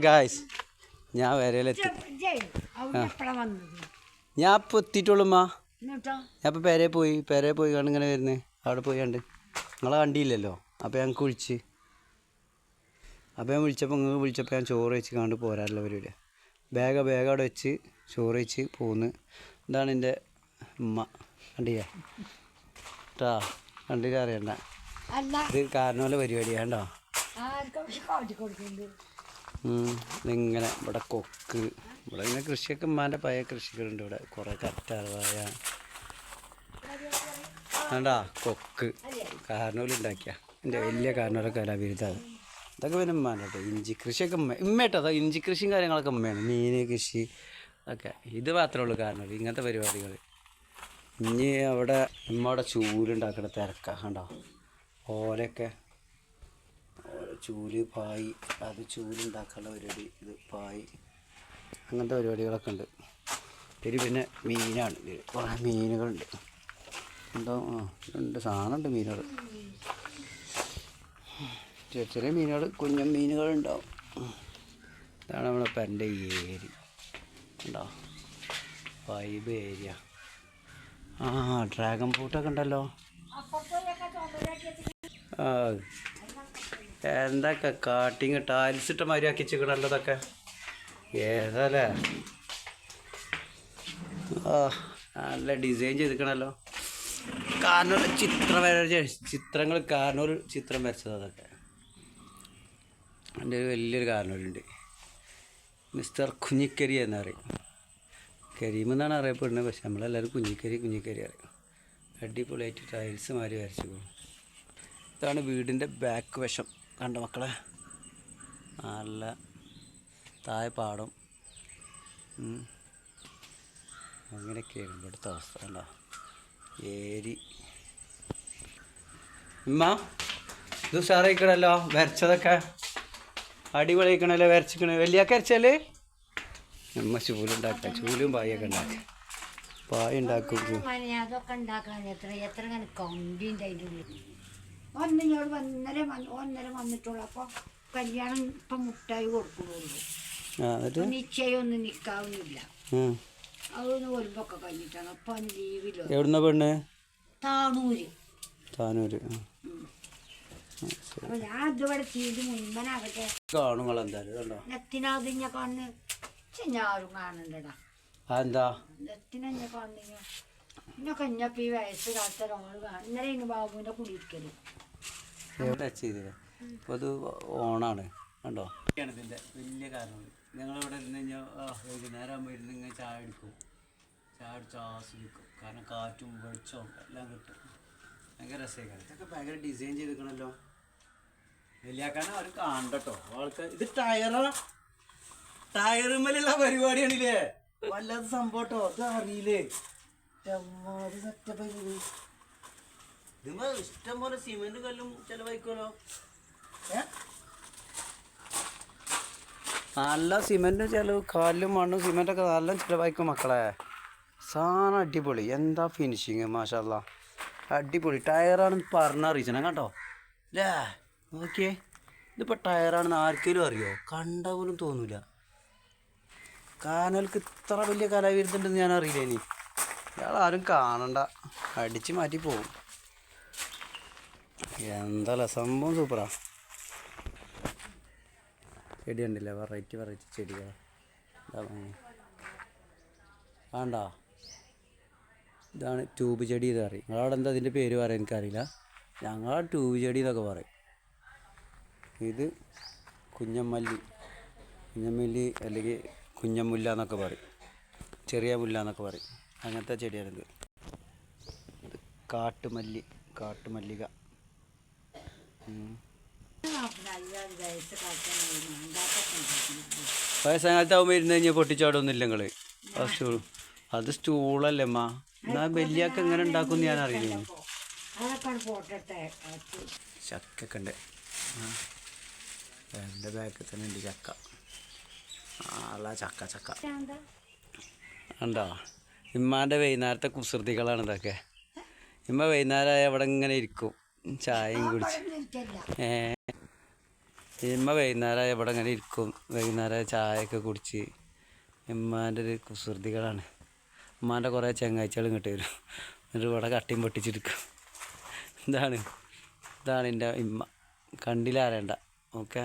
Guys ഞാൻ വരയിലെത്തി. ഞാൻ ഇപ്പോൾ എത്തിയിട്ടുള്ളൂമ്മ. ഞാൻ ഇപ്പോൾ പേരെ പോയി കണ്ട് ഇങ്ങനെ വരുന്നത്. അവിടെ പോയി കണ്ട് നിങ്ങളെ കണ്ടില്ലല്ലോ. അപ്പോൾ ഞാൻ വിളിച്ച്. അപ്പോൾ ഞാൻ വിളിച്ചപ്പോൾ ഞാൻ ചോറ് വെച്ച് കണ്ട് പോരാറുള്ള പരിപാടി. ബാഗ് അവിടെ വെച്ച് ചോറ് വെച്ച് പോന്ന്. ഇതാണ് എൻ്റെ ഉമ്മ. കണ്ടില്ലേ കേട്ടോ? കണ്ടില്ല അറിയണ്ട. ഇത് കാരണവല്ല പരിപാടിയാണ്ടോ. ഇതിങ്ങനെ ഇവിടെ കൊക്ക്, ഇവിടെ ഇങ്ങനെ കൃഷിയൊക്കെ ഉമ്മാൻ്റെ പഴയ കൃഷികളുണ്ട്. ഇവിടെ കുറേ കറ്റാർവാഴ വേണ്ടാ കൊക്ക് കാരണവലുണ്ടാക്കിയ എൻ്റെ വലിയ കാരണവരെ കലാവിരുദ്ധാണ്. ഇതൊക്കെ പിന്നെ ഉമ്മാൻ്റെ കേട്ടോ. ഇഞ്ചി കൃഷിയൊക്കെ ഉമ്മേട്ടോ. അതോ ഇഞ്ചി കൃഷിയും കാര്യങ്ങളൊക്കെ ഉമ്മയാണ്. മീൻ കൃഷി ഒക്കെ ഇത് മാത്രമേ ഉള്ളൂ കാരണവർ. ഇങ്ങനത്തെ പരിപാടികൾ. ഇനി അവിടെ ഉമ്മയുടെ ചൂലുണ്ടാക്കണ തിരക്കാണ് കണ്ടോ. ഓലൊക്കെ ചൂല് പായ്, അത് ചൂലുണ്ടാക്കാനുള്ള പരിപാടി. ഇത് പായ്, അങ്ങനത്തെ പരിപാടികളൊക്കെ ഉണ്ട്. പിന്നെ മീനാണ്. ഇത് കുറേ മീനുകളുണ്ട്. എന്തോ ഉണ്ട് സാധനമുണ്ട്. മീനുകൾ ചെറിയ മീനുകൾ, കുഞ്ഞൻ മീനുകളുണ്ടാവും. ഇതാണ് നമ്മളെ പെരൻ്റെ ഏരി ഉണ്ടോ. Vibe area. ഡ്രാഗൺ ഫ്രൂട്ടൊക്കെ ഉണ്ടല്ലോ. എന്തൊക്കെ കാട്ടിങ് ടൈൽസ് ഇട്ട മാതിരി ആക്കി വെച്ചിരിക്കണല്ലോ. ഇതൊക്കെ ഏതല്ലേ. നല്ല ഡിസൈൻ ചെയ്തിരിക്കണല്ലോ. കാരണവർ ചിത്രങ്ങൾ കാരണവർ ചിത്രം വരച്ചത്. അതൊക്കെ എൻ്റെ ഒരു വലിയൊരു കാരണവരുണ്ട്. മിസ്റ്റർ കുഞ്ഞിക്കരി എന്നറിയും. കരീം എന്നാണ് അറിയപ്പെടുന്നത്. പക്ഷെ നമ്മളെല്ലാവരും കുഞ്ഞിക്കരി അറിയും. അടിപൊളിയായിട്ട് ടൈൽസ് മാതിരി വരച്ചു പോകും. ഇതാണ് വീടിൻ്റെ ബാക്ക് വശം. കണ്ട മക്കളെ, നല്ല താഴെ പാടം. അങ്ങനെയൊക്കെയാണ് ഇവിടുത്തെ അവസ്ഥ. കണ്ടോ ഏരി. ഉമ്മ ഇത് ഉഷാറായിക്കണല്ലോ. വരച്ചതൊക്കെ അടിപൊളിയായിക്കണല്ലോ. വരച്ചിക്കണേ വലിയൊക്കെ വരച്ചാൽ നമ്മ ചൂലുണ്ടാക്കുക. ചൂലും പായൊക്കെ ഉണ്ടാക്കുക. പായ ഉണ്ടാക്കും. ഒന്നര വന്നിട്ടുള്ളൂ. അപ്പോൾ കല്യാണം ഇപ്പം മുട്ടായി കൊടുക്കുന്നുള്ളൂ. നിശ്ചയം ഒന്നും നിൽക്കാവുന്നില്ല. അതൊന്ന് വരുമ്പൊക്കെ കഴിഞ്ഞിട്ടാണ്. അപ്പം ലീവിലോ. എവിടുന്ന പെണ്ണ്? താനൂര്. അപ്പോൾ ഞാൻ ഇതുവരെ ചെയ്ത് മുൻപനാകട്ടെ നെത്തിനകത്ത് ഞാൻ കണ്ണ് ഞാരും കാണണ്ടടാ. എന്താ നെത്തിനെ കാണുന്ന പിന്നെ കഞ്ഞപ്പ ഈ വയസ്സ് കാലത്ത് ഒരാൾ കാണും. ഇന്നലെ ഇന്ന് ബാബുവിൻ്റെ കുടിയിരിക്കല്. ഇപ്പോൾ ഇത് ഓണാണ് കണ്ടോ. ഇതിൻ്റെ വലിയ കാരണം ഞങ്ങളിവിടെ ഇരുന്ന് കഴിഞ്ഞാൽ വൈകുന്നേരം ആകുമ്പോൾ ഇരുന്ന് ഇങ്ങനെ ചായ എടുക്കും. ചായ അടിച്ച് ആസ്വദിക്കും. കാരണം കാറ്റും വെളിച്ചവും എല്ലാം കിട്ടും. ഭയങ്കര രസമായിക്കാണ്. ഇതൊക്കെ ഭയങ്കര ഡിസൈൻ ചെയ്തിരിക്കണല്ലോ. വലിയാക്കാനെ അവർ കാണട്ടോ ആൾക്കാർ. ഇത് ടയറുമേലുള്ള പരിപാടിയാണില്ലേ. വല്ലാത്ത സംഭവം കേട്ടോ. ഇത് അറിയില്ലേ. സെറ്റപ്പ് ഇതിമ്മ ഇഷ്ടം പോലെ സിമെന്റ് കല്ലും ചിലവായിക്കോലോ. നല്ല സിമെന്റ് ചിലവ്. കല്ലും മണ്ണും സിമെന്റൊക്കെ നല്ല ചിലവായിക്കും മക്കളെ. സാധനം അടിപൊളി. എന്താ ഫിനിഷിങ് മാഷാ അല്ലാ. അടിപൊളി ടയറാണെന്ന് പറഞ്ഞറിയിച്ചണം കേട്ടോ. അല്ലേ നോക്കിയേ. ഇതിപ്പോൾ ടയറാണെന്ന് ആർക്കെങ്കിലും അറിയോ? കണ്ട പോലും തോന്നൂല. കാനൽക്ക് ഇത്ര വലിയ കലാവിരുന്നുണ്ടെന്ന് ഞാൻ അറിയില്ല. ഇനി ഇയാളാരും കാണണ്ട. അടിച്ച് മാറ്റി പോവും. എന്തല്ല സംഭവം സൂപ്പറാ. ചെടി ഉണ്ടല്ലേ. വെറൈറ്റി ചെടികൾ വേണ്ട. ഇതാണ് ട്യൂബ് ചെടി. ഇത് അറിയും നിങ്ങളവിടെ എന്താ അതിൻ്റെ പേര് പറയാൻ എനിക്കറിയില്ല. ഞങ്ങൾ ട്യൂബ് ചെടി എന്നൊക്കെ പറയും. ഇത് കുഞ്ഞമ്മല്ലി അല്ലെങ്കിൽ കുഞ്ഞമുല്ല എന്നൊക്കെ പറയും. ചെറിയ മുല്ല എന്നൊക്കെ പറയും. അങ്ങനത്തെ ചെടിയാണിത്. ഇത് കാട്ടുമല്ലിക. വയസ്സാകാലത്താവുമ്പോൾ ഇരുന്ന് കഴിഞ്ഞാൽ പൊട്ടിച്ചാടൊന്നുമില്ല നിങ്ങൾ. അത് സ്റ്റൂളല്ലേ അമ്മ. എന്നാൽ വലിയൊക്കെ എങ്ങനെ ഉണ്ടാക്കും ഞാൻ അറിയില്ല. ചക്കൊക്കെ ഉണ്ട്. എൻ്റെ ബാക്കിൽ തന്നെ ഉണ്ട് ചക്ക. നല്ല ചക്ക ഉണ്ടോ. ഇമ്മാൻ്റെ വൈകുന്നേരത്തെ കുസൃതികളാണ് ഇതൊക്കെ. ഇമ്മ വൈകുന്നേരമായ അവിടെ ഇങ്ങനെ ഇരിക്കും ചായയും കുടിച്ച്. ഇമ്മ വൈകുന്നേരം ഇവിടെ ഇങ്ങനെ ഇരിക്കും. വൈകുന്നേരം ചായയൊക്കെ കുടിച്ച് ഇമ്മാൻ്റെ ഒരു കുസൃതികളാണ്. ഉമ്മാൻ്റെ കുറേ ചങ്ങാഴ്ചകൾ ഇങ്ങോട്ട് വരും. എന്നിട്ട് ഇവിടെ കട്ടിയും പൊട്ടിച്ചെടുക്കും. ഇതാണ് എൻ്റെ ഇമ്മ. കണ്ടില്ല അറിയണ്ട. ഓക്കെ.